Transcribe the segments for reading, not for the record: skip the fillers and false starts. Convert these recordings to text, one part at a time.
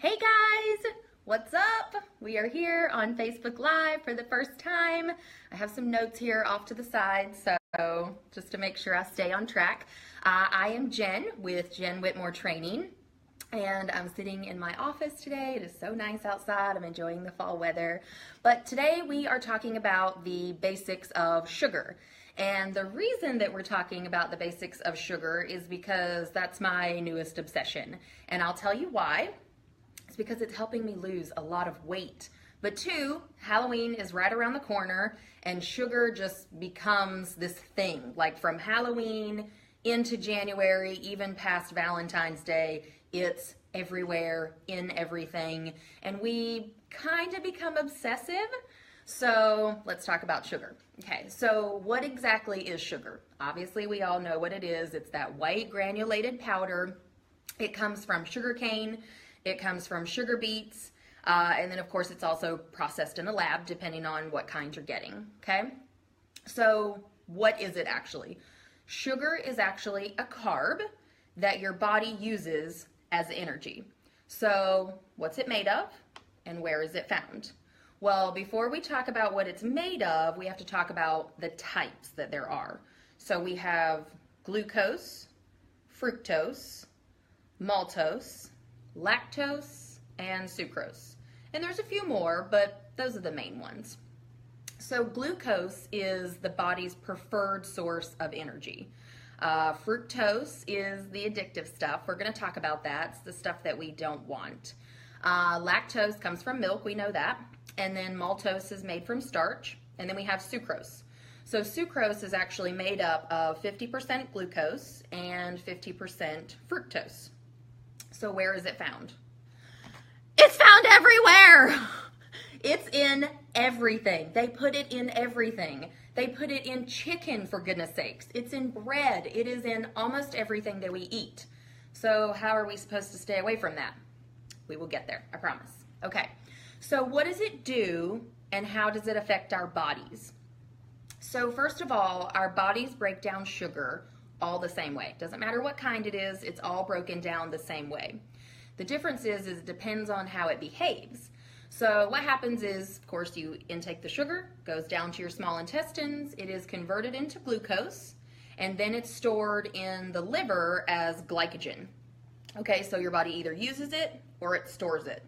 Hey guys, what's up? We are here on Facebook Live for the first time. I have some notes here off to the side, so just to make sure I stay on track. I am Jen with Jen Whitmore Training, and I'm sitting in my office today. It is so nice outside. I'm enjoying the fall weather. But today we are talking about the basics of sugar. And the reason that we're talking about the basics of sugar is because that's my newest obsession. And I'll tell you why. It's because it's helping me lose a lot of weight. But two, Halloween is right around the corner and sugar just becomes this thing. Like from Halloween into January, even past Valentine's Day, it's everywhere, in everything. And we kind of become obsessive. So let's talk about sugar. Okay, so what exactly is sugar? Obviously, we all know what it is. It's that white granulated powder. It comes from sugar cane. It comes from sugar beets. And then, of course, it's also processed in a lab, depending on what kind you're getting. Okay, so what is it actually? Sugar is actually a carb that your body uses as energy. So what's it made of and where is it found? Well, before we talk about what it's made of, we have to talk about the types that there are. So we have glucose, fructose, maltose, lactose, and sucrose. And there's a few more, but those are the main ones. So glucose is the body's preferred source of energy. Fructose is the addictive stuff. We're going to talk about that. It's the stuff that we don't want. Lactose comes from milk, we know that. And then maltose is made from starch. And then we have sucrose. So sucrose is actually made up of 50% glucose and 50% fructose. So where is it found? It's found everywhere! It's in everything. They put it in everything. They put it in chicken, for goodness sakes. It's in bread. It is in almost everything that we eat. So how are we supposed to stay away from that? We will get there, I promise. Okay, so what does it do and how does it affect our bodies? So first of all, our bodies break down sugar all the same way. Doesn't matter what kind it is, it's all broken down the same way. The difference is it depends on how it behaves. So what happens is, of course, you intake the sugar, goes down to your small intestines, it is converted into glucose, and then it's stored in the liver as glycogen. Okay, so your body either uses it or it stores it.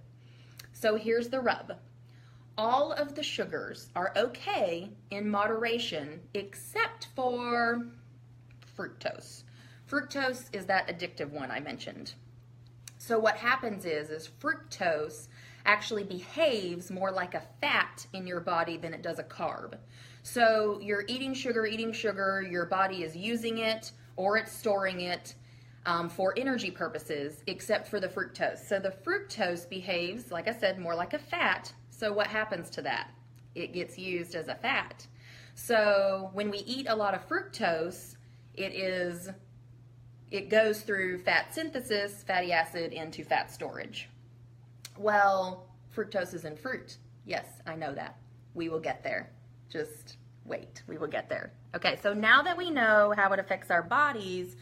So here's the rub. All of the sugars are okay in moderation except for fructose. Fructose is that addictive one I mentioned. So what happens is fructose actually behaves more like a fat in your body than it does a carb. So you're eating sugar, your body is using it or it's storing it for energy purposes, except for the fructose. So the fructose behaves, like I said, more like a fat. So what happens to that? It gets used as a fat. So when we eat a lot of fructose, it goes through fat synthesis, fatty acid, into fat storage. Well, fructose is in fruit. Yes, I know that. We will get there. Just wait, we will get there. Okay, so now that we know how it affects our bodies,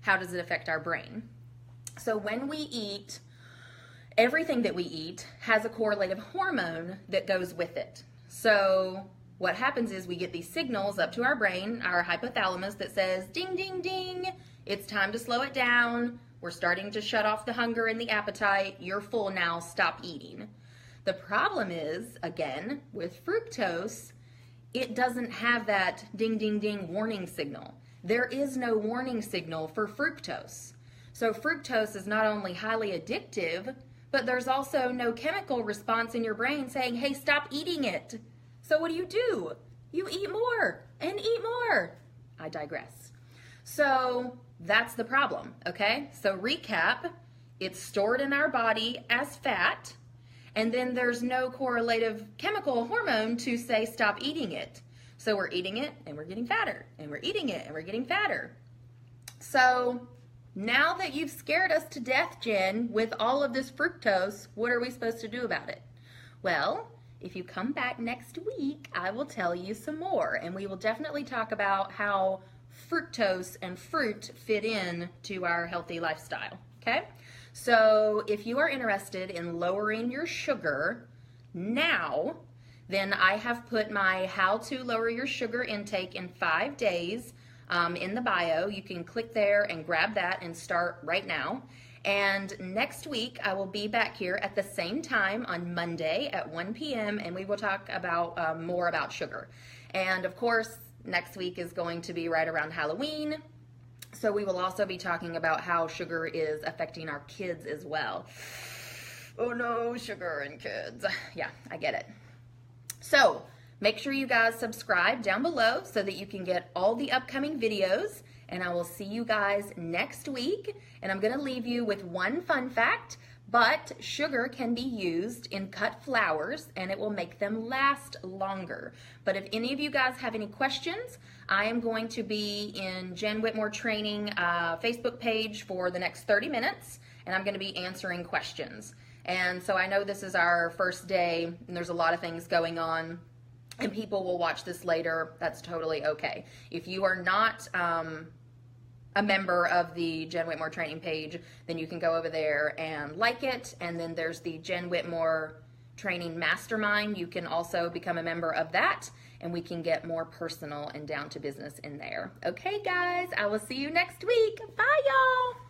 how does it affect our brain? So when we eat, everything that we eat has a correlative hormone that goes with it. So what happens is we get these signals up to our brain, our hypothalamus, that says, ding, ding, ding, it's time to slow it down. We're starting to shut off the hunger and the appetite. You're full now, stop eating. The problem is, again, with fructose, it doesn't have that ding, ding, ding warning signal. There is no warning signal for fructose. So fructose is not only highly addictive, but there's also no chemical response in your brain saying, hey, stop eating it. So what do? You eat more and eat more. I digress. So that's the problem, okay? So recap, it's stored in our body as fat, and then there's no correlative chemical hormone to say stop eating it. So we're eating it and we're getting fatter, and we're eating it and we're getting fatter. So now that you've scared us to death, Jen, with all of this fructose, what are we supposed to do about it? Well, if you come back next week, I will tell you some more, and we will definitely talk about how fructose and fruit fit in to our healthy lifestyle, okay? So if you are interested in lowering your sugar now, then I have put my how to lower your sugar intake in 5 days in the bio. You can click there and grab that and start right now. And next week I will be back here at the same time on Monday at 1 p.m. and we will talk about more about sugar. And of course, next week is going to be right around Halloween. So we will also be talking about how sugar is affecting our kids as well. Oh no, sugar and kids. Yeah, I get it. So make sure you guys subscribe down below so that you can get all the upcoming videos, and I will see you guys next week. And I'm gonna leave you with one fun fact, but sugar can be used in cut flowers and it will make them last longer. But if any of you guys have any questions, I am going to be in Jen Whitmore Training Facebook page for the next 30 minutes, and I'm gonna be answering questions. And so I know this is our first day and there's a lot of things going on and people will watch this later. That's totally okay. If you are not a member of the Jen Whitmore Training page, then you can go over there and like it. And then there's the Jen Whitmore Training Mastermind. You can also become a member of that and we can get more personal and down to business in there. Okay guys, I will see you next week. Bye y'all.